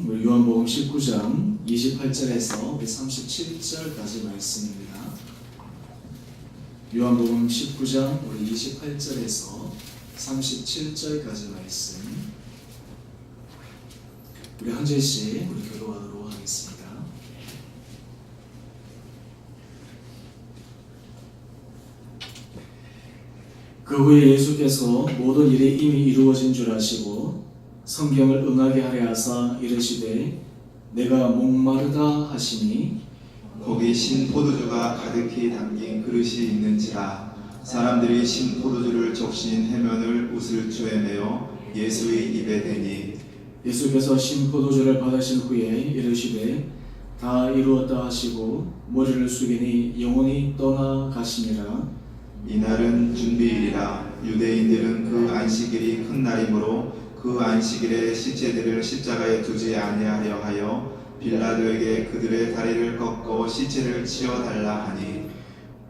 우리 요한복음 19장 28절에서 37절까지 말씀입니다. 요한복음 19장 우리 28절에서 37절까지 말씀 우리 한 절씩 우리 교도하도록 하겠습니다. 그 후에 예수께서 모든 일이 이미 이루어진 줄 아시고 성경을 응하게 하려 하사 이르시되 내가 목마르다 하시니 거기 신 포도주가 가득히 담긴 그릇이 있는지라. 사람들이 신 포도주를 적신 해면을 웃을 주에 매어 예수의 입에 대니 예수께서 신 포도주를 받으신 후에 이르시되 다 이루었다 하시고 머리를 숙이니 영혼이 떠나가시니라. 이날은 준비일이라. 유대인들은 그 안식일이 큰 날이므로 그 안식일에 시체들을 십자가에 두지 아니하려 하여 빌라도에게 그들의 다리를 꺾어 시체를 치어달라 하니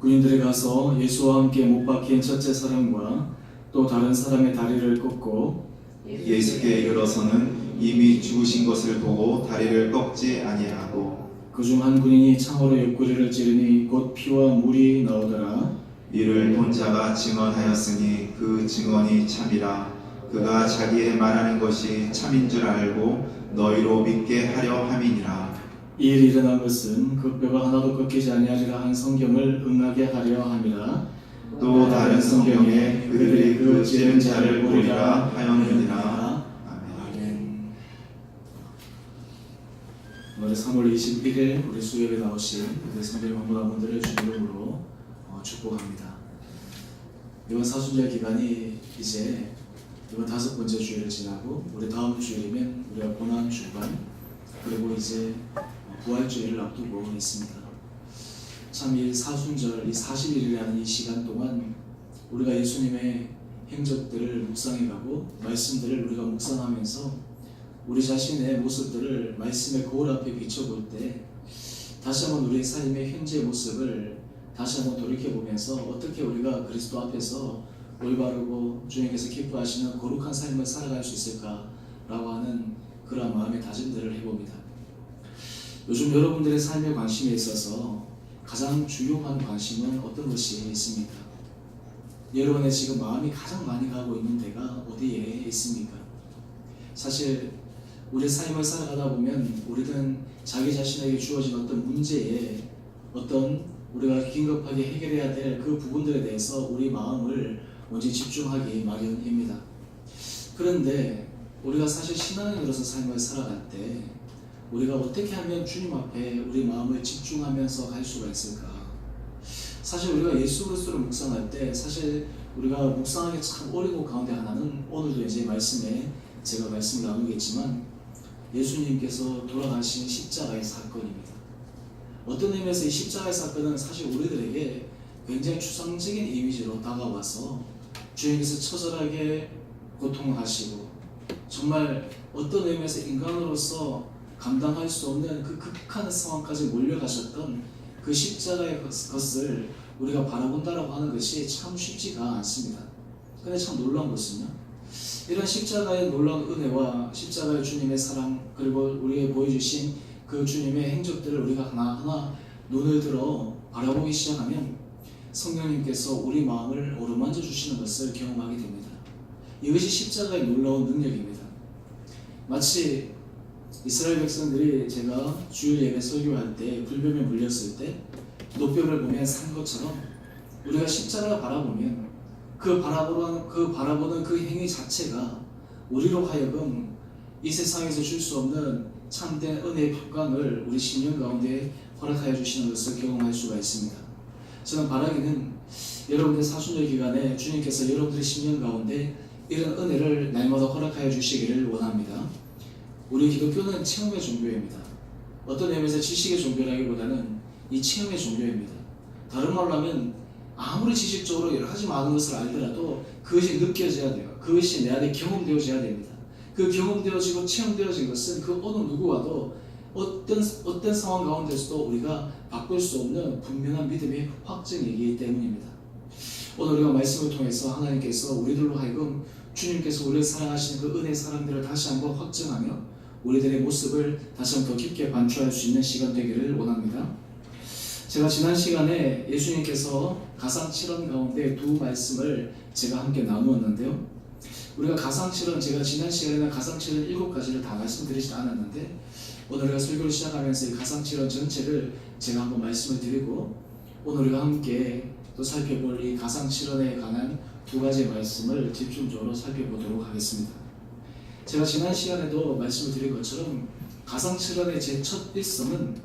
군인들이 가서 예수와 함께 못 박힌 첫째 사람과 또 다른 사람의 다리를 꺾고 예수께 이르러서는 이미 죽으신 것을 보고 다리를 꺾지 아니하고 그중 한 군인이 창으로 옆구리를 찌르니 곧 피와 물이 나오더라. 이를 본 자가 증언하였으니 그 증언이 참이라. 그가 자기의 말하는 것이 참인 줄 알고 너희로 믿게 하려 함이니라. 이 일이 일어난 것은 그 뼈가 하나도 꺾이지 아니하리라 한 성경을 응하게 하려 함이라. 또 다른 성경에 그들이 그 찌른 자를 보리라 하였느니라. 아멘. 오늘 3월 21일 우리 수요일에 나오신 우리 성경 한분한분들을 주 이름으로 축복합니다. 이번 사순절 기간이 이제 이번 5번째 주일을 지나고 우리 다음 주일이면 우리가 고난 주간 그리고 이제 부활주일을 앞두고 있습니다. 참 이 사순절 이 40일이라는 이 시간 동안 우리가 예수님의 행적들을 묵상해가고 말씀들을 우리가 묵상하면서 우리 자신의 모습들을 말씀의 거울 앞에 비춰볼 때 다시 한번 우리의 삶의 현재 모습을 다시 한번 돌이켜보면서 어떻게 우리가 그리스도 앞에서 올바르고 주님께서 기뻐하시는 거룩한 삶을 살아갈 수 있을까라고 하는 그러한 마음의 다짐들을 해봅니다. 요즘 여러분들의 삶의 관심에 있어서 가장 중요한 관심은 어떤 것이 있습니까? 여러분의 지금 마음이 가장 많이 가고 있는 데가 어디에 있습니까? 사실 우리 삶을 살아가다 보면 우리는 자기 자신에게 주어진 어떤 문제에 어떤 우리가 긴급하게 해결해야 될 그 부분들에 대해서 우리 마음을 먼저 집중하기 마련입니다. 그런데 우리가 사실 신앙인으로서 삶을 살아갈 때 우리가 어떻게 하면 주님 앞에 우리 마음을 집중하면서 갈 수가 있을까? 사실 우리가 예수 그리스도를 묵상할 때 사실 우리가 묵상하기 참 어려운 것 가운데 하나는 오늘도 이제 말씀에 제가 말씀을 나누겠지만 예수님께서 돌아가신 십자가의 사건입니다. 어떤 의미에서 이 십자가의 사건은 사실 우리들에게 굉장히 추상적인 이미지로 다가와서 주님께서 처절하게 고통하시고 정말 어떤 의미에서 인간으로서 감당할 수 없는 그 극한 상황까지 몰려가셨던 그 십자가의 것을 우리가 바라본다라고 하는 것이 참 쉽지가 않습니다. 근데 참 놀라운 것은요, 이런 십자가의 놀라운 은혜와 십자가의 주님의 사랑 그리고 우리에게 보여주신 그 주님의 행적들을 우리가 하나하나 눈을 들어 바라보기 시작하면 성령님께서 우리 마음을 어루만져 주시는 것을 경험하게 됩니다. 이것이 십자가의 놀라운 능력입니다. 마치 이스라엘 백성들이 제가 주일 예배 설교할 때 불뱀에 물렸을 때 노뼈를 보면 산 것처럼 우리가 십자가를 바라보면 그 바라보는 그 행위 자체가 우리로 하여금 이 세상에서 줄 수 없는 참된 은혜의 평강을 우리 심령 가운데 허락하여 주시는 것을 경험할 수가 있습니다. 저는 바라기는 여러분들 사순절 기간에 주님께서 여러분들의 심령 가운데 이런 은혜를 날마다 허락하여 주시기를 원합니다. 우리 기독교는 체험의 종교입니다. 어떤 의미에서 지식의 종교라기보다는 이 체험의 종교입니다. 다른 말로 하면 아무리 지식적으로 여러 가지 많은 것을 알더라도 그것이 느껴져야 돼요. 그것이 내 안에 경험되어져야 됩니다. 그 경험되어지고 체험되어진 것은 그 어느 누구와도 어떤 상황 가운데서도 우리가 바꿀 수 없는 분명한 믿음의 확증이기 때문입니다. 오늘 우리가 말씀을 통해서 하나님께서 우리들로 하여금 주님께서 우리를 사랑하시는 그 은혜의 사랑들을 다시 한번 확증하며 우리들의 모습을 다시 한번 더 깊게 관찰할 수 있는 시간 되기를 원합니다. 제가 지난 시간에 예수님께서 가상실현 가운데 두 말씀을 제가 함께 나누었는데요. 우리가 가상실현, 제가 지난 시간에는 가상실현 7가지를 다 말씀드리지 않았는데 오늘 우리가 설교를 시작하면서 이 가상실현 전체를 제가 한번 말씀을 드리고 오늘 우리가 함께 또 살펴볼 이 가상실현에 관한 두 가지 말씀을 집중적으로 살펴보도록 하겠습니다. 제가 지난 시간에도 말씀을 드린 것처럼 가상실현의 제 첫 일성은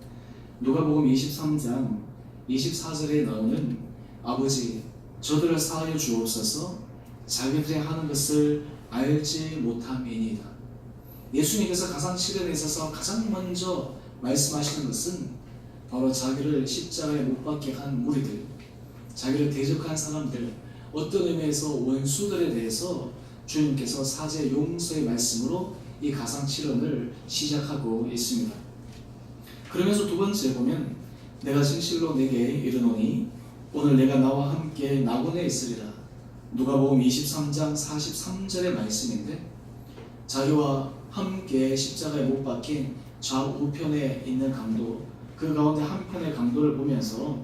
누가복음 23장 24절에 나오는 아버지 저들을 사하여 주옵소서 자기들이 하는 것을 알지 못함이니이다. 예수님께서 가상실현에 있어서 가장 먼저 말씀하시는 것은 바로 자기를 십자가에 못 박게 한 무리들, 자기를 대적한 사람들, 어떤 의미에서 원수들에 대해서 주님께서 사죄 용서의 말씀으로 이 가상실현을 시작하고 있습니다. 그러면서 두 번째 보면 내가 진실로 내게 이르노니 오늘 내가 나와 함께 낙원에 있으리라. 누가복음 23장 43절의 말씀인데 자기와 함께 십자가에 못 박힌 좌우편에 있는 강도, 그 가운데 한편의 강도를 보면서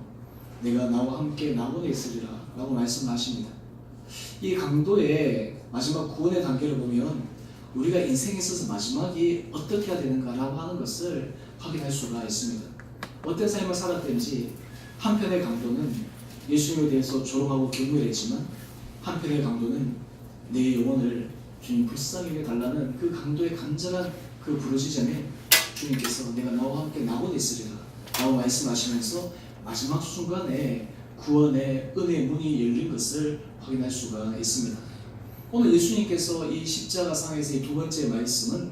내가 나와 함께 낙원에 있으리라 라고 말씀하십니다. 이 강도의 마지막 구원의 단계를 보면 우리가 인생에 있어서 마지막이 어떻게 해야 되는가 라고 하는 것을 확인할 수가 있습니다. 어떤 삶을 살았든지 한편의 강도는 예수님에 대해서 조롱하고 경멸했지만 한편의 강도는 내 영혼을 주님 불쌍히 해달라는 그 강도의 간절한 그 부르짖음에 주님께서 내가 나와 함께 낙원에 있으리라 라고 말씀하시면서 마지막 순간에 구원의 은혜의 문이 열린 것을 확인할 수가 있습니다. 오늘 예수님께서 이 십자가상에서 이 두 번째 말씀은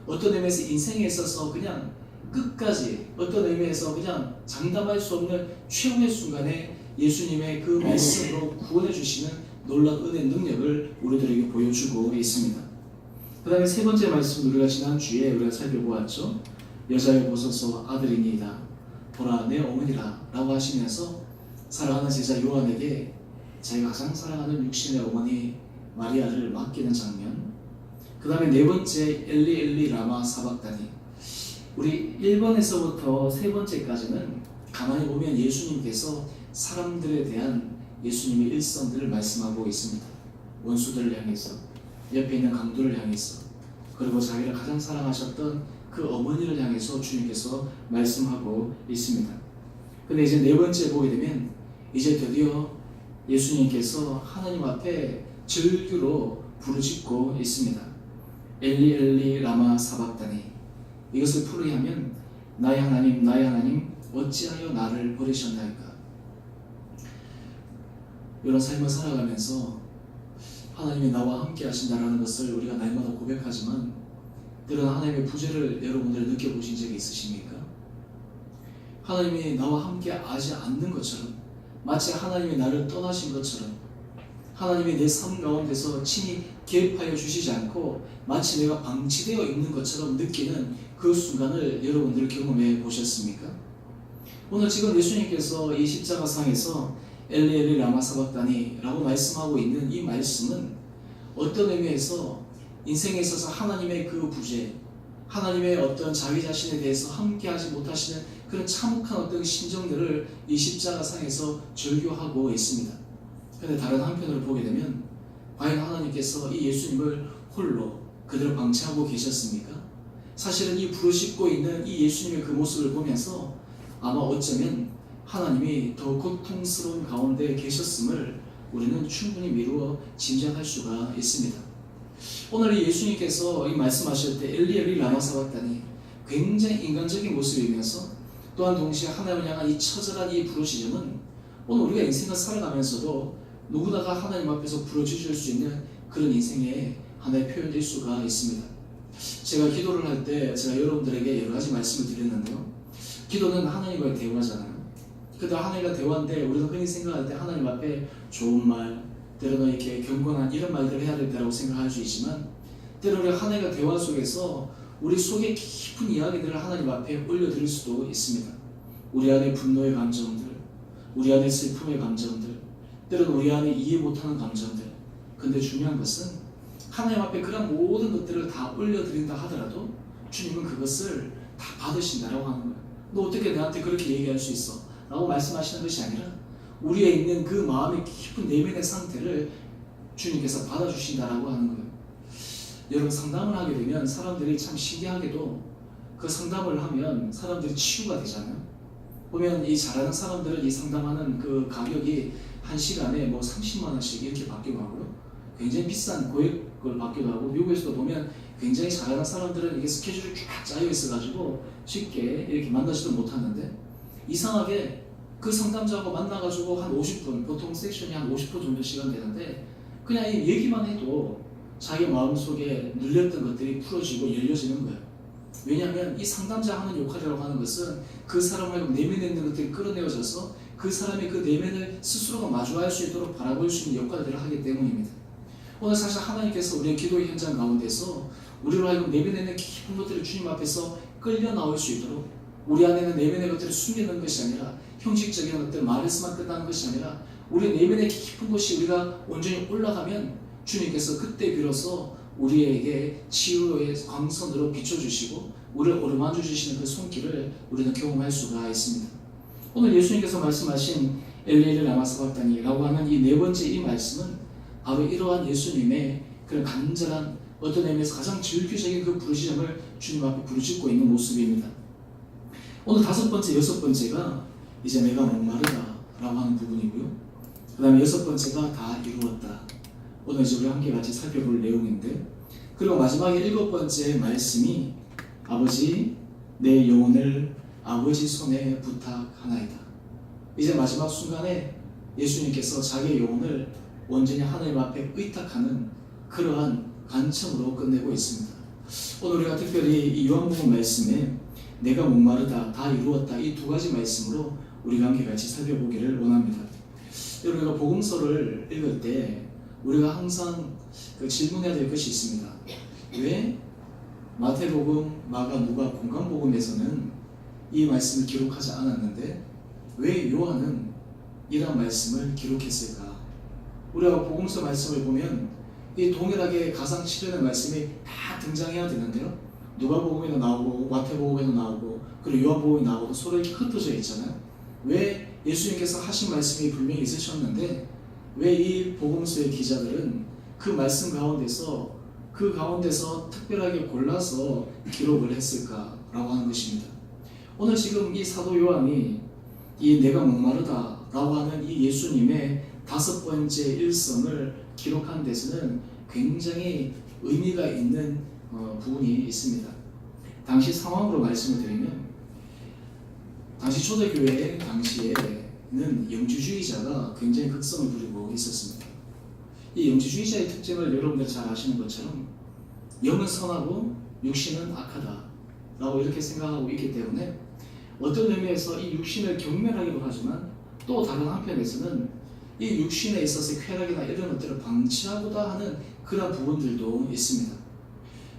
어떤 의미에서 인생에 있어서 그냥 끝까지 어떤 의미에서 그냥 장담할 수 없는 최후의 순간에 예수님의 그 말씀으로 구원해 주시는 놀라운 은혜 능력을 우리들에게 보여주고 있습니다. 그 다음에 세 번째 말씀 우리가 지난주에 우리가 살펴보았죠. 여자여 보소서 아들이니이다. 보라 내 어머니라 라고 하시면서 사랑하는 제자 요한에게 자기가 가장 사랑하는 육신의 어머니 마리아를 맡기는 장면. 그 다음에 네 번째 엘리 엘리 라마 사박다니. 우리 1번에서부터 세 번째까지는 가만히 보면 예수님께서 사람들에 대한 예수님의 일성들을 말씀하고 있습니다. 원수들을 향해서, 옆에 있는 강도를 향해서, 그리고 자기를 가장 사랑하셨던 그 어머니를 향해서 주님께서 말씀하고 있습니다. 근데 이제 네 번째 보게 되면 이제 드디어 예수님께서 하나님 앞에 절규로 부르짖고 있습니다. 엘리 엘리 라마 사박다니. 이것을 풀이하면 나의 하나님 나의 하나님 어찌하여 나를 버리셨나이까. 이런 삶을 살아가면서 하나님이 나와 함께 하신다는 것을 우리가 날마다 고백하지만 때로는 하나님의 부재를 여러분들이 느껴보신 적이 있으십니까? 하나님이 나와 함께 하지 않는 것처럼, 마치 하나님이 나를 떠나신 것처럼, 하나님이 내 삶 가운데서 친히 개입하여 주시지 않고 마치 내가 방치되어 있는 것처럼 느끼는 그 순간을 여러분들 경험해 보셨습니까? 오늘 지금 예수님께서 이 십자가상에서 엘리 엘리 라마 사박다니 라고 말씀하고 있는 이 말씀은 어떤 의미에서 인생에 있어서 하나님의 그 부재, 하나님의 어떤 자기 자신에 대해서 함께하지 못하시는 그런 참혹한 어떤 심정들을 이 십자가상에서 절규하고 있습니다. 그런데 다른 한편으로 보게 되면 과연 하나님께서 이 예수님을 홀로 그대로 방치하고 계셨습니까? 사실은 이 부르짖고 있는 이 예수님의 그 모습을 보면서 아마 어쩌면 하나님이 더 고통스러운 가운데 계셨음을 우리는 충분히 미루어 짐작할 수가 있습니다. 오늘 이 예수님께서 이 말씀하실 때 엘리 엘리 라마 사박다니 굉장히 인간적인 모습이면서 또한 동시에 하나님을 향한 이 처절한 이 부르짖음은 오늘 우리가 인생을 살아가면서도 누구나가 하나님 앞에서 부르짖을 수 있는 그런 인생의 하나의 표현일 수가 있습니다. 제가 기도를 할 때 제가 여러분들에게 여러 가지 말씀을 드렸는데요. 기도는 하나님과의 대화잖아요. 근데 하나님과 대화인데 우리가 흔히 생각할 때 하나님 앞에 좋은 말, 때로는 이렇게 경건한 이런 말들을 해야 된다고 생각할 수 있지만 때로는 하나님과 대화 속에서 우리 속에 깊은 이야기들을 하나님 앞에 올려드릴 수도 있습니다. 우리 안에 분노의 감정들, 우리 안에 슬픔의 감정들, 때로는 우리 안에 이해 못하는 감정들. 근데 중요한 것은 하나님 앞에 그런 모든 것들을 다 올려드린다 하더라도 주님은 그것을 다 받으신다라고 하는 거예요. 너 어떻게 나한테 그렇게 얘기할 수 있어? 라고 말씀하시는 것이 아니라 우리에 있는 그 마음의 깊은 내면의 상태를 주님께서 받아주신다라고 하는 거예요. 여러분, 상담을 하게 되면 사람들이 참 신기하게도 그 상담을 하면 사람들이 치유가 되잖아요. 보면 이 잘하는 사람들은 이 상담하는 그 가격이 한 시간에 뭐 30만 원씩 이렇게 받기도 하고요. 굉장히 비싼 고액을 받기도 하고, 미국에서도 보면 굉장히 잘하는 사람들은 이게 스케줄이 쫙 짜여 있어가지고 쉽게 이렇게 만나지도 못하는데, 이상하게 그 상담자하고 만나가지고 한 50분, 보통 섹션이 한 50분 정도 시간 되는데, 그냥 이 얘기만 해도 자기 마음속에 눌렸던 것들이 풀어지고 열려지는 거예요. 왜냐하면 이 상담자 하는 역할이라고 하는 것은 그 사람을 내면에 있는 것들이 끌어내어져서 그 사람의 그 내면을 스스로가 마주할 수 있도록 바라볼 수 있는 역할들을 하기 때문입니다. 오늘 사실 하나님께서 우리의 기도의 현장 가운데서 우리로 하여금 내면에 있는 깊은 것들을 주님 앞에서 끌려 나올 수 있도록, 우리 안에 있는 내면의 것들을 숨기는 것이 아니라 형식적인 것들, 말에서만 끝나는 것이 아니라 우리 내면의 깊은 것이 우리가 온전히 올라가면 주님께서 그때 비로소 우리에게 치유의 광선으로 비춰주시고 우리를 어루만져 주시는 그 손길을 우리는 경험할 수가 있습니다. 오늘 예수님께서 말씀하신 엘리엘을 라마 사박다니라고 하는 이 네 번째 이 말씀은 바로 이러한 예수님의 그런 간절한, 어떤 의미에서 가장 질규적인 그 부르짖음을 주님 앞에 부르짖고 있는 모습입니다. 오늘 다섯 번째, 여섯 번째가 이제 내가 목마르다 라고 하는 부분이고요. 그 다음에 여섯 번째가 다 이루었다. 오늘 이제 우리 함께 같이 살펴볼 내용인데, 그리고 마지막에 일곱 번째 말씀이 아버지 내 영혼을 아버지 손에 부탁하나이다. 이제 마지막 순간에 예수님께서 자기의 영혼을 온전히 하나님 앞에 의탁하는 그러한 관점으로 끝내고 있습니다. 오늘 우리가 특별히 이 요한복음 말씀에 내가 목마르다, 다 이루었다, 이 두 가지 말씀으로 우리가 함께 같이 살펴보기를 원합니다. 우리가 복음서를 읽을 때 우리가 항상 그 질문해야 될 것이 있습니다. 왜 마태복음, 마가, 누가, 공간복음에서는 이 말씀을 기록하지 않았는데 왜 요한은 이런 말씀을 기록했을까? 우리가 복음서 말씀을 보면 이 동일하게 가상칠연의 말씀이 다 등장해야 되는데요. 누가복음에도 나오고 마태복음에도 나오고 그리고 요한복음에 나오고 서로 이렇게 흩어져 있잖아요. 왜 예수님께서 하신 말씀이 분명히 있으셨는데 왜 이 복음서의 기자들은 그 말씀 가운데서 특별하게 골라서 기록을 했을까라고 하는 것입니다. 오늘 지금 이 사도 요한이 이 내가 목마르다 라고 하는 이 예수님의 다섯 번째 일성을 기록한 데서는 굉장히 의미가 있는 부분이 있습니다. 당시 상황으로 말씀을 드리면, 당시 초대교회 당시에는 영주주의자가 굉장히 극성을 부리고 있었습니다. 이 영주주의자의 특징을 여러분들 잘 아시는 것처럼 영은 선하고 육신은 악하다 라고 이렇게 생각하고 있기 때문에 어떤 의미에서 이 육신을 경멸하기도 하지만 또 다른 한편에서는 이 육신에 있어서 쾌락이나 이런 것들을 방치하고자 하는 그런 부분들도 있습니다.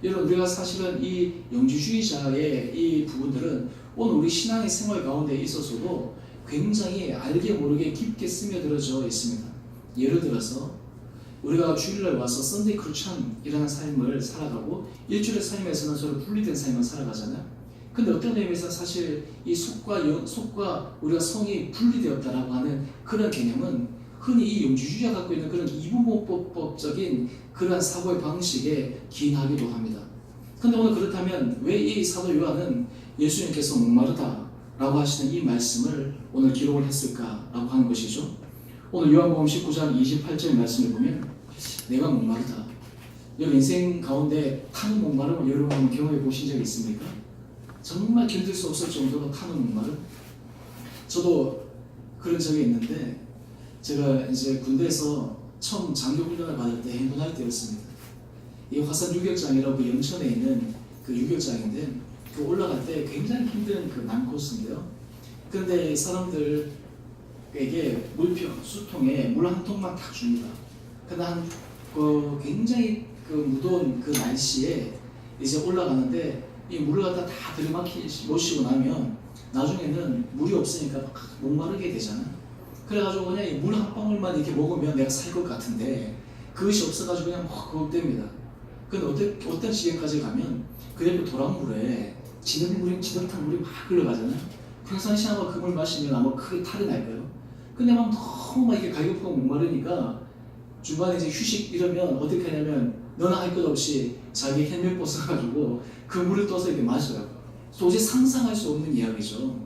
여러분, 우리가 사실은 이 영주주의자의 이 부분들은 오늘 우리 신앙의 생활 가운데 있어서도 굉장히 알게 모르게 깊게 스며들어져 있습니다. 예를 들어서 우리가 주일날 와서 썬데이 크루찬이라는 삶을 살아가고 일주일의 삶에서는 서로 분리된 삶을 살아가잖아요. 근데 어떤 의미에서 사실 이 속과 우리가 성이 분리되었다라고 하는 그런 개념은 흔히 이 영주주의가 갖고 있는 그런 이분법적인 그러한 사고의 방식에 기인하기도 합니다. 근데 오늘 그렇다면 왜 이 사도 요한은 예수님께서 목마르다 라고 하시는 이 말씀을 오늘 기록을 했을까라고 하는 것이죠. 오늘 요한복음 19장 28절 말씀을 보면 내가 목마르다. 여러분, 인생 가운데 타는 목마름을 여러분 한번 경험해 보신 적이 있습니까? 정말 견딜 수 없을 정도로 타는 목마름. 저도 그런 적이 있는데 제가 이제 군대에서 처음 장교훈련을 받을 때 행군할 때였습니다. 이 화산 유격장이라고 그 영천에 있는 그 유격장인데 그 올라갈 때 굉장히 힘든 그 난코스인데요. 그런데 사람들에게 물병, 수통에 물 한 통만 딱 줍니다. 그다음 그 굉장히 그 무더운 그 날씨에 이제 올라가는데 이 물을 갖다 다 들이마시고 나면 나중에는 물이 없으니까 막 목마르게 되잖아요. 그래가지고 그냥 물 한 방울만 이렇게 먹으면 내가 살 것 같은데 그것이 없어가지고 그냥 막 그겁됩니다. 근데 어떤 지경까지 가면 그 옆에 도랑물에 지덕탕 물이 막 흘러가잖아요. 평상시에 아마 그 물 마시면 아마 크게 탈이 날 거예요. 근데 막 너무 막 이게 갈급하고 목마르니까 중간에 이제 휴식 이러면 어떻게 하냐면 너나 할 것 없이 자기 헬멧 벗어가지고 그 물을 떠서 이렇게 마셔요. 도저히 상상할 수 없는 이야기죠.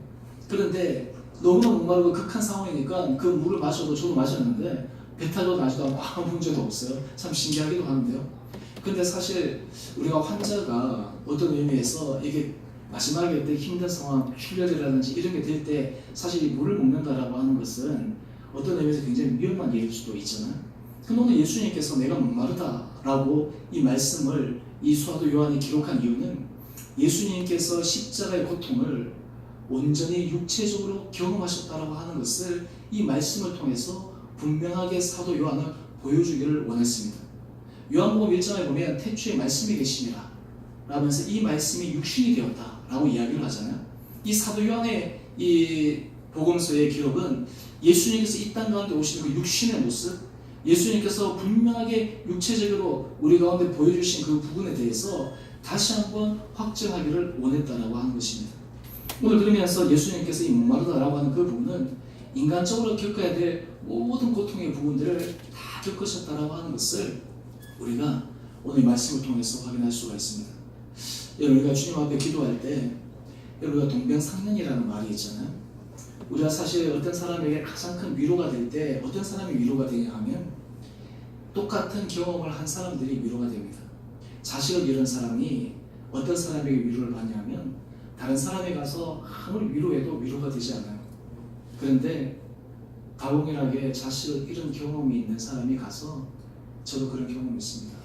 그런데 너무나 목마르고 극한 상황이니까 그 물을 마셔도 저도 마셨는데 배탈도 나지도 않고 아무 문제도 없어요. 참 신기하기도 하는데요. 근데 사실 우리가 환자가 어떤 의미에서 이게 마지막에 어떤 힘든 상황, 출혈이라든지 이런 게 될 때 사실 이 물을 먹는다라고 하는 것은 어떤 의미에서 굉장히 위험한 일일 수도 있잖아요. 근데 오늘 예수님께서 내가 목마르다라고 이 말씀을 이 사도 요한이 기록한 이유는 예수님께서 십자가의 고통을 온전히 육체적으로 경험하셨다라고 하는 것을 이 말씀을 통해서 분명하게 사도 요한은 보여주기를 원했습니다. 요한복음 1장에 보면 태초에 말씀이 계시니라 라면서 이 말씀이 육신이 되었다 라고 이야기를 하잖아요. 이 사도 요한의 이 복음서의 기록은 예수님께서 이 땅 가운데 오시는 그 육신의 모습, 예수님께서 분명하게 육체적으로 우리 가운데 보여주신 그 부분에 대해서 다시 한번 확정하기를 원했다라고 하는 것입니다. 오늘 그러면서 예수님께서 이 목마르다라고 하는 그 부분은 인간적으로 겪어야 될 모든 고통의 부분들을 다 겪으셨다라고 하는 것을 우리가 오늘 말씀을 통해서 확인할 수가 있습니다. 여러분, 우리가 주님 앞에 기도할 때 우리가 동병상련이라는 말이 있잖아요. 우리가 사실 어떤 사람에게 가장 큰 위로가 될 때 어떤 사람이 위로가 되냐 하면 똑같은 경험을 한 사람들이 위로가 됩니다. 자식을 잃은 사람이 어떤 사람에게 위로를 받냐면 다른 사람에 가서 아무리 위로해도 위로가 되지 않아요. 그런데 다공연하게 자식을 잃은 경험이 있는 사람이 가서 저도 그런 경험이 있습니다.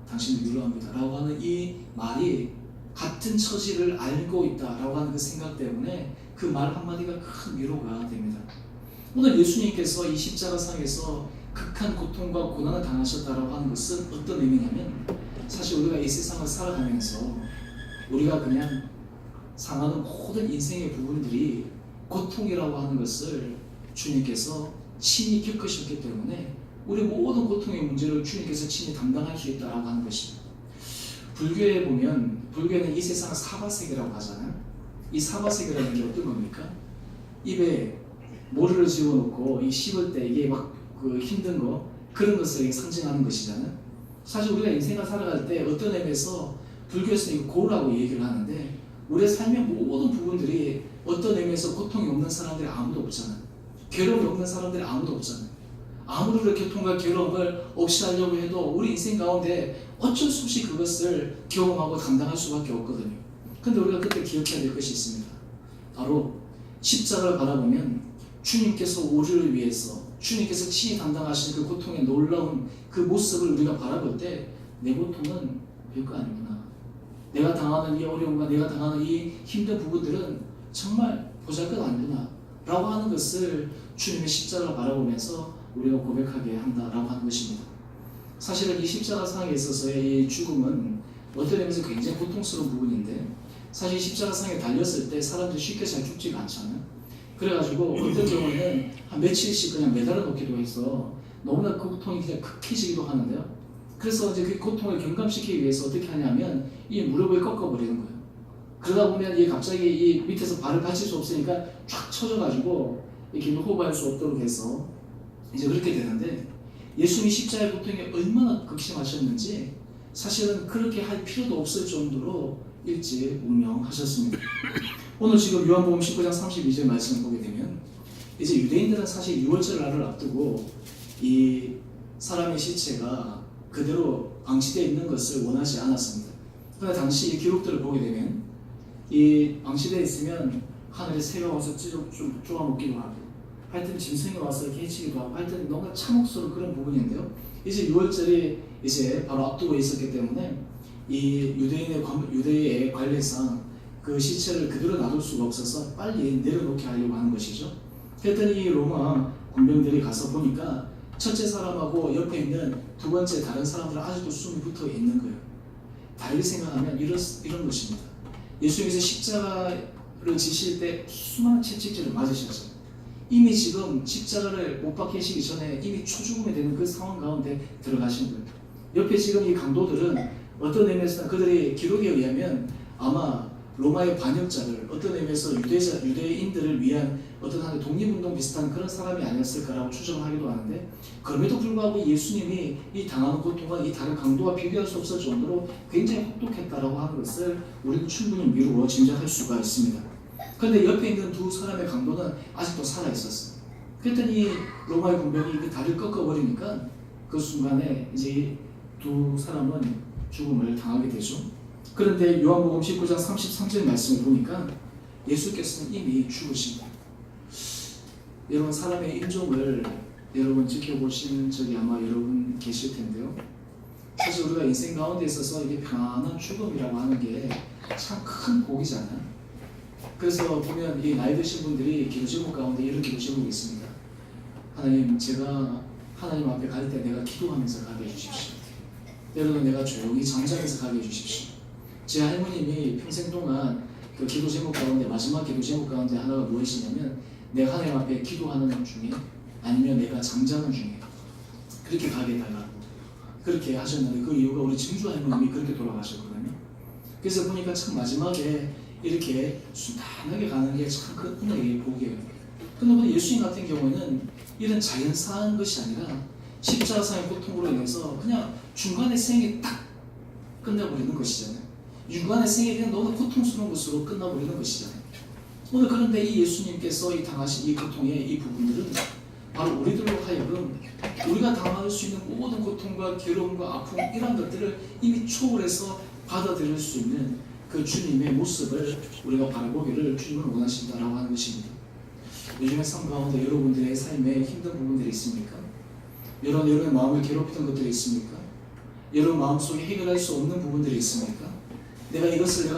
당신을 위로합니다 라고 하는 이 말이 같은 처지를 알고 있다라고 하는 그 생각 때문에 그 말 한마디가 큰 위로가 됩니다. 오늘 예수님께서 이 십자가상에서 극한 고통과 고난을 당하셨다라고 하는 것은 어떤 의미냐면 사실 우리가 이 세상을 살아가면서 우리가 그냥 상하는 모든 인생의 부분들이 고통이라고 하는 것을 주님께서 친히 겪으셨기 때문에 우리 모든 고통의 문제를 주님께서 친히 담당할 수 있다라고 하는 것입니다. 불교에 보면 불교는 이 세상을 사바세계라고 하잖아요. 이 사바세계라는 게 어떤 겁니까? 입에 모르를 집어넣고 이 씹을 때 이게 막 그 힘든 거 그런 것을 상징하는 것이잖아요. 사실 우리가 인생을 살아갈 때 어떤 의미에서 불교에서는 이거 고라고 얘기를 하는데 우리의 삶의 모든 부분들이 어떤 의미에서 고통이 없는 사람들이 아무도 없잖아요. 괴로움이 없는 사람들이 아무도 없잖아요. 아무리 그렇게 고통과 괴로움을 없이 하려고 해도 우리 인생 가운데 어쩔 수 없이 그것을 경험하고 감당할 수밖에 없거든요. 근데 우리가 그때 기억해야 될 것이 있습니다. 바로 십자가를 바라보면 주님께서 우리를 위해서 주님께서 친히 담당하신 그 고통의 놀라운 그 모습을 우리가 바라볼 때 내 고통은 별거 아니구나. 내가 당하는 이 어려움과 내가 당하는 이 힘든 부분들은 정말 보잘것 아니구나 라고 하는 것을 주님의 십자가를 바라보면서 우리가 고백하게 한다라고 하는 것입니다. 사실은 이 십자가 상에 있어서의 이 죽음은 어떤 의미에서 굉장히 고통스러운 부분인데 사실 십자가 상에 달렸을 때 사람들이 쉽게 잘 죽지가 않잖아요. 그래가지고 어떤 경우에는 한 며칠씩 그냥 매달아 놓기도 해서 너무나 그 고통이 그냥 극해지기도 하는데요. 그래서 이제 그 고통을 경감시키기 위해서 어떻게 하냐면 이 무릎을 꺾어버리는 거예요. 그러다 보면 이게 갑자기 이 밑에서 발을 받칠 수 없으니까 쫙 쳐져가지고 이렇게 호흡할 수 없도록 해서 이제 그렇게 되는데 예수님이 십자가의 고통이 얼마나 극심하셨는지 사실은 그렇게 할 필요도 없을 정도로 일찍 운명하셨습니다. 오늘 지금 요한복음 19장 32절 말씀을 보게 되면 이제 유대인들은 사실 6월절 날을 앞두고 이 사람의 시체가 그대로 방치되어 있는 것을 원하지 않았습니다. 그러나 당시 이 기록들을 보게 되면 이 방치되어 있으면 하늘에 새가 와서 쪼아먹기도 하고 하여튼 짐승이 와서 이렇게 해치기도 하고 하여튼 너무나 참혹스러운 그런 부분인데요. 이제 6월절이 이제 바로 앞두고 있었기 때문에 이 유대의 관례상 그 시체를 그대로 놔둘 수가 없어서 빨리 내려놓게 하려고 하는 것이죠. 그랬더니 이 로마 군병들이 가서 보니까 첫째 사람하고 옆에 있는 두 번째 다른 사람들은 아직도 숨이 붙어 있는 거예요. 다르게 생각하면 이런 것입니다. 예수님께서 십자가를 지실 때 수많은 채찍질을 맞으셨어요. 이미 지금 십자가를 못 박히시기 전에 이미 초죽음이 되는 그 상황 가운데 들어가신 거예요. 옆에 지금 이 강도들은 어떤 의미에서는 그들의 기록에 의하면 아마 로마의 반역자들, 어떤 의미에서 유대인들을 위한 어떤 하나의 독립운동 비슷한 그런 사람이 아니었을까라고 추정하기도 하는데, 그럼에도 불구하고 예수님이 이 당하는 고통과 이 다른 강도와 비교할 수 없을 정도로 굉장히 혹독했다라고 하는 것을 우리는 충분히 미루어 짐작할 수가 있습니다. 그런데 옆에 있는 두 사람의 강도는 아직도 살아있었어요. 그랬더니 로마의 군병이 그 다리를 꺾어버리니까 그 순간에 이제 두 사람은 죽음을 당하게 되죠. 그런데 요한복음 19장 33절 말씀을 보니까 예수께서는 이미 죽으신 거예요. 여러분, 사람의 인종을 여러분 지켜보신 적이 아마 여러분 계실 텐데요. 사실 우리가 인생 가운데 있어서 이게 편안한 죽음이라고 하는 게 참 큰 복이잖아요. 그래서 보면 이 나이 드신 분들이 기도 제목 가운데 이런 기도 제목이 있습니다. 하나님, 제가 하나님 앞에 갈 때 내가 기도하면서 가게 해주십시오. 때로는 내가 조용히 잠자면서 가게 해주십시오. 제 할머님이 평생 동안 그 기도 제목 가운데, 마지막 기도 제목 가운데 하나가 무엇이냐면, 내가 하나님 앞에 기도하는 중에 아니면 내가 잠자는 중에 그렇게 가게 해달라고 그렇게 하셨는데, 그 이유가 우리 증조 할머님이 그렇게 돌아가셨거든요. 그래서 보니까 참 마지막에 이렇게 순탄하게 가는 게 참 큰 은혜의 복이에요. 그런데 예수님 같은 경우는 이런 자연사한 것이 아니라 십자가상의 고통으로 인해서 그냥 중간에 생이 딱 끝나버리는 것이잖아요. 중간에 생이 그냥 너무 고통스러운 것으로 끝나버리는 것이잖아요. 오늘 그런데 이 예수님께서 이 당하신 이 고통의 이 부분들은 바로 우리들로 하여금 우리가 당할 수 있는 모든 고통과 괴로움과 아픔, 이런 것들을 이미 초월해서 받아들일 수 있는 그 주님의 모습을 우리가 바라보기를 주님은 원하신다라고 하는 것입니다. 요즘의 삶 가운데 여러분들의 삶에 힘든 부분들이 있습니까? 여러분의 마음을 괴롭히던 것들이 있습니까? 여러분 마음속에 해결할 수 없는 부분들이 있습니까? 내가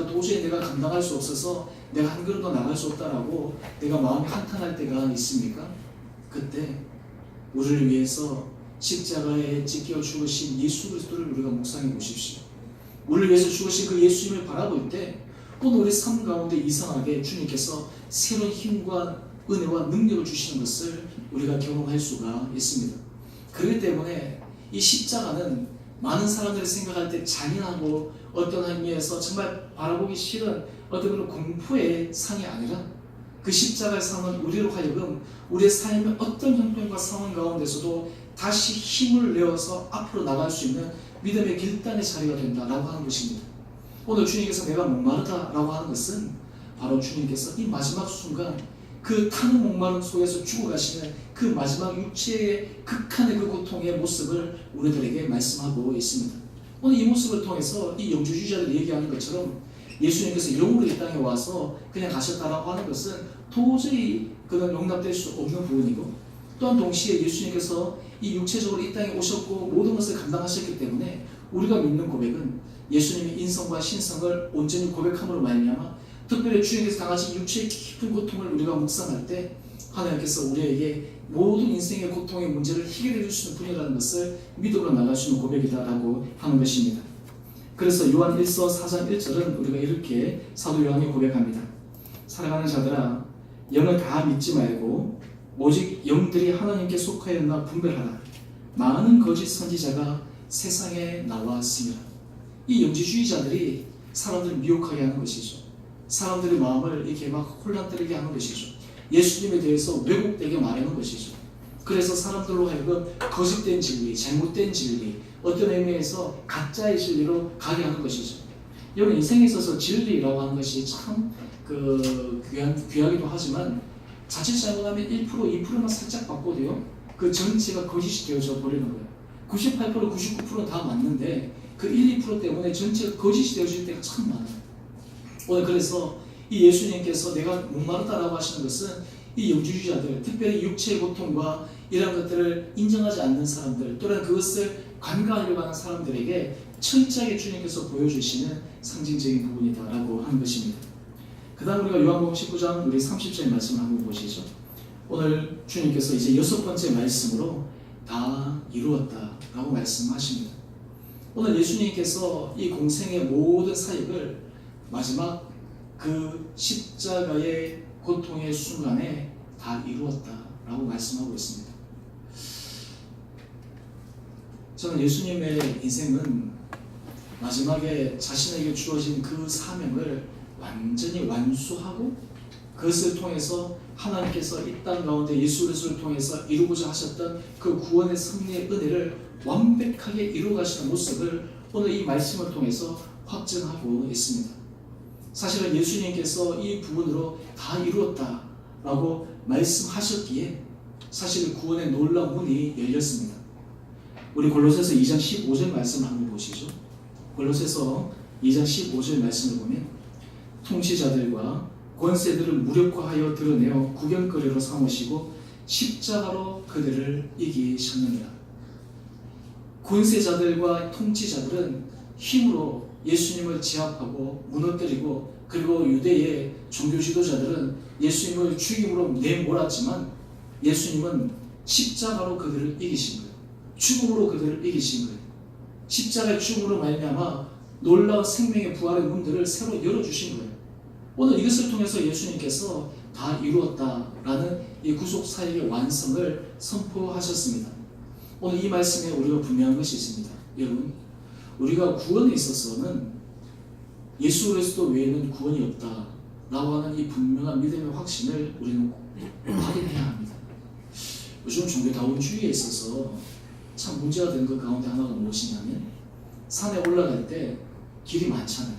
도저히 감당할 수 없어서 내가 한 걸음도 나갈 수 없다라고 내가 마음이 한탄할 때가 있습니까? 그때 우리를 위해서 십자가에 찢겨 죽으신 예수 그리스도를 우리가 묵상해 보십시오. 우리를 위해서 죽으신 그 예수님을 바라볼 때 오늘 우리 삶 가운데 이상하게 주님께서 새로운 힘과 은혜와 능력을 주시는 것을 우리가 경험할 수가 있습니다. 그렇기 때문에 이 십자가는 많은 사람들이 생각할 때 잔인하고 어떤 의미에서 정말 바라보기 싫은 어떤 그런 공포의 상이 아니라, 그 십자가의 상은 우리로 하여금 우리의 삶의 어떤 형편과 상황 가운데서도 다시 힘을 내어서 앞으로 나갈 수 있는 믿음의 길단의 자리가 된다라고 하는 것입니다. 오늘 주님께서 내가 목마르다라고 하는 것은 바로 주님께서 이 마지막 순간 그 타는 목마름 속에서 죽어가시는 그 마지막 육체의 극한의 그 고통의 모습을 우리들에게 말씀하고 있습니다. 오늘 이 모습을 통해서 이 영주주의자들이 얘기하는 것처럼 예수님께서 영으로 이 땅에 와서 그냥 가셨다라고 하는 것은 도저히 그건 용납될 수 없는 부분이고, 또한 동시에 예수님께서 이 육체적으로 이 땅에 오셨고 모든 것을 감당하셨기 때문에 우리가 믿는 고백은 예수님의 인성과 신성을 온전히 고백함으로 말미암아 특별히 주님께서 당하신 육체의 깊은 고통을 우리가 묵상할 때 하나님께서 우리에게 모든 인생의 고통의 문제를 해결해 주시는 분이라는 것을 믿음으로 나갈 수 있는 고백이다라고 하는 것입니다. 그래서 요한 1서 4장 1절은 우리가 이렇게 사도 요한이 고백합니다. 사랑하는 자들아, 영을 다 믿지 말고 오직 영들이 하나님께 속하였나 분별하라. 많은 거짓 선지자가 세상에 나왔습니다. 이 영지주의자들이 사람들을 미혹하게 하는 것이죠. 사람들의 마음을 이렇게 막 혼란스럽게 하는 것이죠. 예수님에 대해서 왜곡되게 말하는 것이죠. 그래서 사람들로 하여금 거짓된 진리, 잘못된 진리, 어떤 의미에서 가짜의 진리로 가게 하는 것이죠. 여러분, 인생에 있어서 진리라고 하는 것이 참 귀하기도 하지만 자칫 잘못하면 1%, 2%만 살짝 바꿔도요, 그 전체가 거짓이 되어져 버리는 거예요. 98%, 99%는 다 맞는데 그 1, 2% 때문에 전체가 거짓이 되어질 때가 참 많아요. 오늘 그래서 이 예수님께서 내가 목마르다라고 하시는 것은 이 영주주의자들, 특별히 육체의 고통과 이런 것들을 인정하지 않는 사람들, 또는 그것을 간과하려고 하는 사람들에게 철저하게 주님께서 보여주시는 상징적인 부분이다라고 하는 것입니다. 그 다음 우리가 요한복음 19장 우리 30절 말씀을 한번 보시죠. 오늘 주님께서 이제 6번째 말씀으로 다 이루었다라고 말씀하십니다. 오늘 예수님께서 이 공생의 모든 사역을 마지막 그 십자가의 고통의 순간에 다 이루었다라고 말씀하고 있습니다. 저는 예수님의 인생은 마지막에 자신에게 주어진 그 사명을 완전히 완수하고 그것을 통해서 하나님께서 이 땅 가운데 예수 그리스도를 통해서 이루고자 하셨던 그 구원의 승리의 은혜를 완벽하게 이루어 가시는 모습을 오늘 이 말씀을 통해서 확증하고 있습니다. 사실은 예수님께서 이 부분으로 다 이루었다라고 말씀하셨기에 사실 구원의 놀라운 문이 열렸습니다. 우리 골로새서 2장 15절 말씀을 한번 보시죠. 골로새서 2장 15절 말씀을 보면 통치자들과 권세들을 무력화하여 드러내어 구경거리로 삼으시고 십자가로 그들을 이기셨느니라. 권세자들과 통치자들은 힘으로 예수님을 제압하고 무너뜨리고, 그리고 유대의 종교 지도자들은 예수님을 죽임으로 내몰았지만 예수님은 십자가로 그들을 이기신 거예요. 죽음으로 그들을 이기신 거예요. 십자가의 죽음으로 말미암아 놀라운 생명의 부활의 문들을 새로 열어주신 거예요. 오늘 이것을 통해서 예수님께서 다 이루었다라는 이 구속 사역의 완성을 선포하셨습니다. 오늘 이 말씀에 우리가 분명한 것이 있습니다. 여러분, 우리가 구원에 있어서는 예수 그리스도 외에는 구원이 없다라고 하는 이 분명한 믿음의 확신을 우리는 확인해야 합니다. 요즘 종교다원주의에 있어서 참 문제가 되는 것 가운데 하나가 무엇이냐면, 산에 올라갈 때 길이 많잖아요.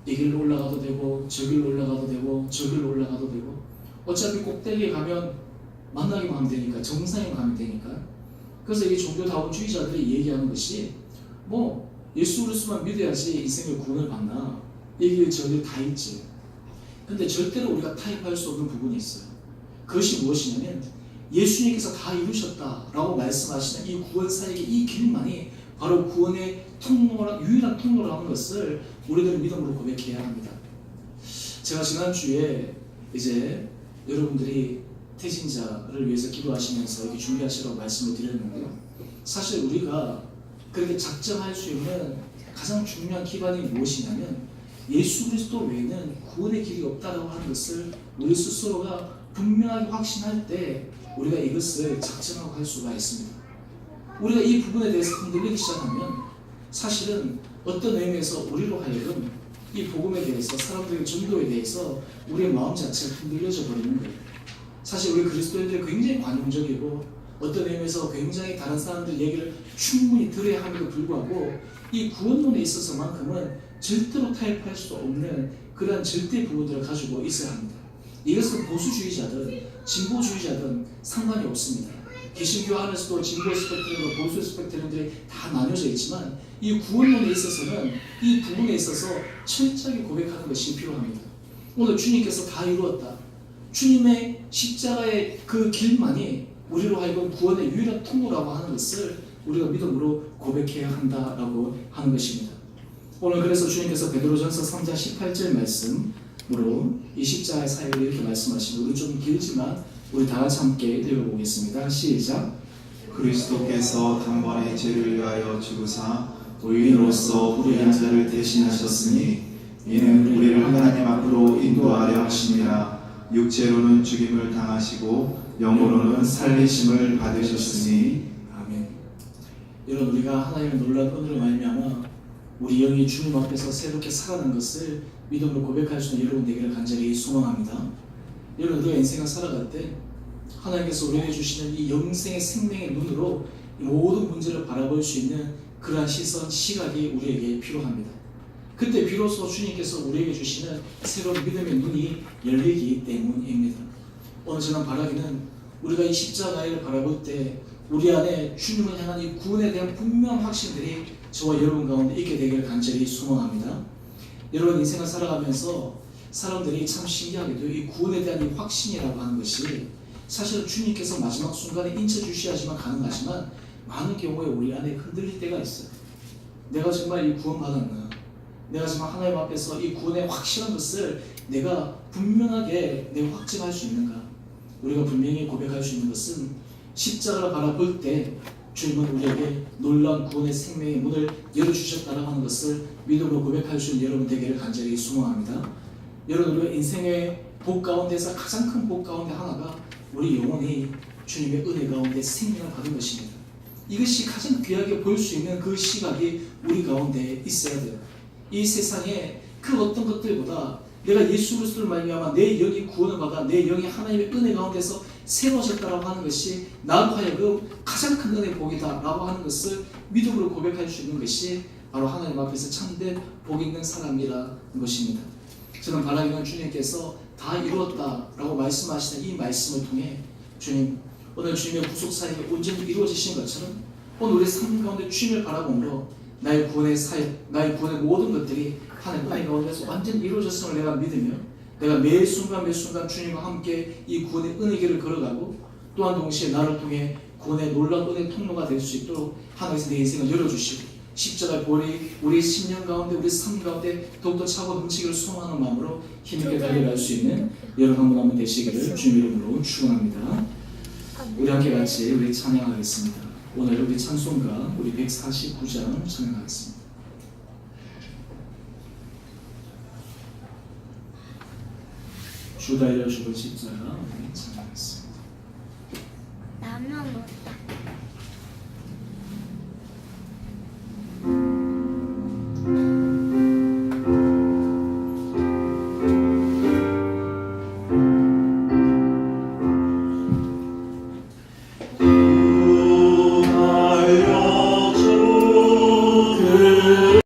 이 길로 올라가도 되고 저 길로 올라가도 되고 저 길로 올라가도 되고, 어차피 꼭대기에 가면 만나기만 하면 되니까, 정상에 가면 되니까. 그래서 이 종교다원주의자들이 얘기하는 것이 뭐 예수 그리스도만 믿어야지 인생의 구원을 받나, 이게 저기 다 있지. 근데 절대로 우리가 타협할 수 없는 부분이 있어요. 그것이 무엇이냐면 예수님께서 다 이루셨다라고 말씀하시는 이 구원 사역의 이 길만이 바로 구원의 통로라, 유일한 통로라는 것을 우리들은 믿음으로 고백해야 합니다. 제가 지난주에 이제 여러분들이 태신자를 위해서 기도하시면서 이렇게 준비하시라고 말씀을 드렸는데요. 사실 우리가 그렇게 작정할 수 있는 가장 중요한 기반이 무엇이냐면 예수 그리스도 외에는 구원의 길이 없다라고 하는 것을 우리 스스로가 분명하게 확신할 때 우리가 이것을 작정하고 할 수가 있습니다. 우리가 이 부분에 대해서 흔들리기 시작하면 사실은 어떤 의미에서 우리로 하여금 이 복음에 대해서, 사람들의 전도에 대해서 우리의 마음 자체가 흔들려져 버리는 거예요. 사실 우리 그리스도인들이 굉장히 관용적이고 어떤 의미에서 굉장히 다른 사람들 얘기를 충분히 들어야 함에도 불구하고 이 구원론에 있어서만큼은 절대로 타협할 수 없는 그러한 절대 부분들을 가지고 있어야 합니다. 이것은 보수주의자든 진보주의자든 상관이 없습니다. 개신교 안에서도 진보 스펙트럼과 보수 스펙트럼들이 다 나뉘어져 있지만 이 구원론에 있어서는 이 부분에 있어서 철저하게 고백하는 것이 필요합니다. 오늘 주님께서 다 이루었다. 주님의 십자가의 그 길만이 우리로 하여금 구원의 유일한 통로라고 하는 것을 우리가 믿음으로 고백해야 한다라고 하는 것입니다. 오늘 그래서 주님께서 베드로전서 3장 18절 말씀으로 이 십자가의 사역을 이렇게 말씀하시고, 우리 좀 길지만 우리 다 같이 함께 읽어보겠습니다. 시작. 그리스도께서 단번에 죄를 위하여 죽으사 의인으로서 불의한 자를 대신하셨으니 이는 우리를 하나님 앞으로 인도하려 하심이라. 육체로는 죽임을 당하시고 영으로는 살리심을 받으셨으니. 아멘. 여러분, 우리가 하나님의 놀라운 은혜로 말미암아 우리 영이 주님 앞에서 새롭게 살아난 것을 믿음으로 고백할 수 있는 여러분 되기를 간절히 소망합니다. 여러분, 우리가 인생을 살아갈 때 하나님께서 우리에게 주시는 이 영생의 생명의 눈으로 이 모든 문제를 바라볼 수 있는 그러한 시선, 시각이 우리에게 필요합니다. 그때 비로소 주님께서 우리에게 주시는 새로운 믿음의 눈이 열리기 때문입니다. 오늘 저는 바라기는 우리가 이 십자가를 바라볼 때 우리 안에 주님을 향한 이 구원에 대한 분명한 확신들이 저와 여러분 가운데 있게 되기를 간절히 소망합니다. 여러분, 인생을 살아가면서 사람들이 참 신기하게도 이 구원에 대한 이 확신이라고 하는 것이 사실은 주님께서 마지막 순간에 인쳐 주셔야지만 가능하지만 많은 경우에 우리 안에 흔들릴 때가 있어요. 내가 정말 이 구원 받았나? 내가 정말 하나님 앞에서 이 구원의 확실한 것을 내가 분명하게 내가 확증할 수 있는가? 우리가 분명히 고백할 수 있는 것은 십자가를 바라볼 때 주님은 우리에게 놀라운 구원의 생명의 문을 열어주셨다라고 하는 것을 믿음으로 고백할 수 있는 여러분 되기를 간절히 소망합니다. 여러분, 우리가 인생의 복 가운데서 가장 큰 복 가운데 하나가 우리 영혼이 주님의 은혜 가운데 생명을 받은 것입니다. 이것이 가장 귀하게 보일 수 있는 그 시각이 우리 가운데 있어야 돼요. 이 세상에 그 어떤 것들보다 내가 예수 그리스도를 말미암아 내 영이 구원을 받아 내 영이 하나님의 은혜 가운데서 세워졌다라고 하는 것이 나로 하여금 가장 큰 은혜 복이다라고 하는 것을 믿음으로 고백할 수 있는 것이 바로 하나님 앞에서 참된 복 있는 사람이라는 것입니다. 저는 바라기는 주님께서 다 이루었다라고 말씀하시는 이 말씀을 통해 주님 오늘 주님의 구속 사역이 온전히 이루어지신 것처럼 오늘 우리 삶 가운데 주님을 바라보므로 나의 구원의 사역, 나의 구원의 모든 것들이 하나님 은혜 가운데서 완전히 이루어졌음을 내가 믿으며 내가 매 순간 매 순간 주님과 함께 이 구원의 은혜 길을 걸어가고 또한 동시에 나를 통해 구원의 놀라운 은혜 통로가 될 수 있도록 하나님께서 내 인생을 열어주시고 십자가의 보혈이 우리의 심령 가운데 우리 삶 가운데 더욱더 차고 넘치기를 소망하는 마음으로 힘있게 달려갈 수 있는 여러분 한 분 한 분 되시기를 주님 이름으로 축원합니다. 우리 함께 같이 우리 찬양하겠습니다. 오늘 우리 찬송가 우리 149장 찬양하겠습니다. 주 달려 죽은 십자가 우리 찬양하겠습니다. 라면 먹자.